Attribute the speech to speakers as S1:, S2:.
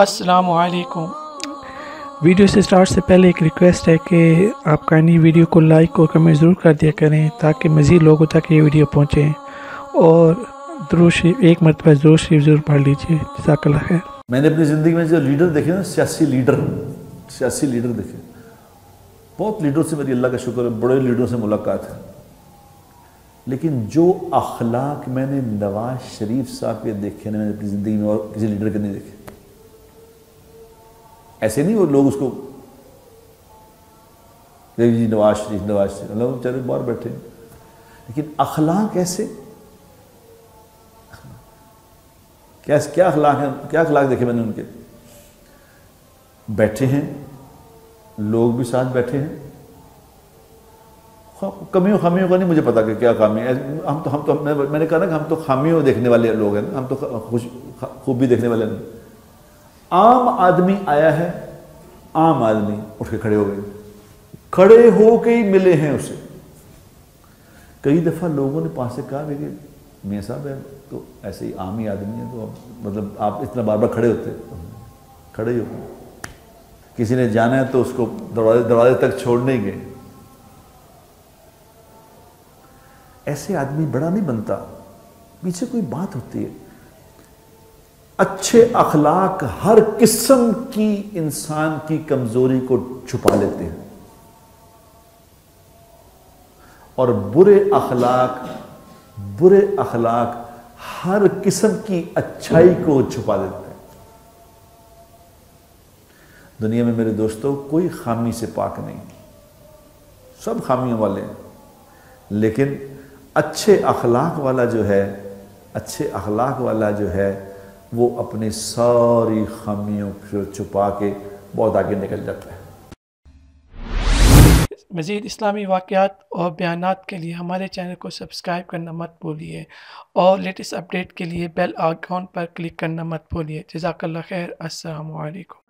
S1: अस्सलामु अलैकुम। वीडियो से स्टार्ट से पहले एक रिक्वेस्ट है कि आप काइंडली वीडियो को लाइक और कमेंट ज़रूर कर दिया करें ताकि मज़ीद लोगों तक ये वीडियो पहुँचे, और दुरूद शरीफ एक मरतबा दुरूद शरीफ ज़रूर पढ़ लीजिए। जज़ाकल्लाह खैर।
S2: मैंने अपनी ज़िंदगी में जो लीडर देखे ना, सियासी लीडर देखे, बहुत लीडरों से मेरी अल्लाह का शुक्र है, बड़े लीडरों से मुलाकात है, लेकिन जो अखलाक मैंने नवाज शरीफ साहब के देखे ना मैंने अपनी ज़िंदगी में, और किसी लीडर के नहीं देखे। ऐसे नहीं वो लोग उसको जी नवाज शरीफ अल्लाह बेचारे बाहर बैठे, लेकिन अखलाक ऐसे क्या अखलाक है, क्या अखलाक देखे मैंने उनके। बैठे हैं लोग भी साथ बैठे हैं, कमियों खामियों का नहीं मुझे पता कि क्या खामी है। हम तो मैंने कहा ना कि हम तो खामियों देखने वाले लोग हैं, हम तो खूबी देखने वाले नहीं। आम आदमी आया है, आम आदमी उठ के खड़े हो गए, खड़े हो के ही मिले हैं उसे। कई दफ़ा लोगों ने पास से कहा कि मियाँ साहब है तो ऐसे ही आम ही आदमी है, तो मतलब आप इतना बार बार खड़े होते, खड़े ही हो। किसी ने जाना है तो उसको दरवाजे तक छोड़ नहीं गए। ऐसे आदमी बड़ा नहीं बनता, पीछे कोई बात होती है। अच्छे अखलाक हर किस्म की इंसान की कमजोरी को छुपा लेते हैं, और बुरे अखलाक हर किस्म की अच्छाई को छुपा देते हैं। दुनिया में मेरे दोस्तों कोई खामी से पाक नहीं, सब खामियों वाले हैं, लेकिन अच्छे अखलाक वाला जो है वो अपनी सारी खामियों को छुपा के बहुत आगे निकल जाता है।
S1: मज़ीद इस्लामी वाक़यात और बयानात के लिए हमारे चैनल को सब्सक्राइब करना मत भूलिए, और लेटेस्ट अपडेट के लिए बेल आइकॉन पर क्लिक करना मत भूलिए। जज़ाकल्लाह खैर। अस्सलामु अलैकुम।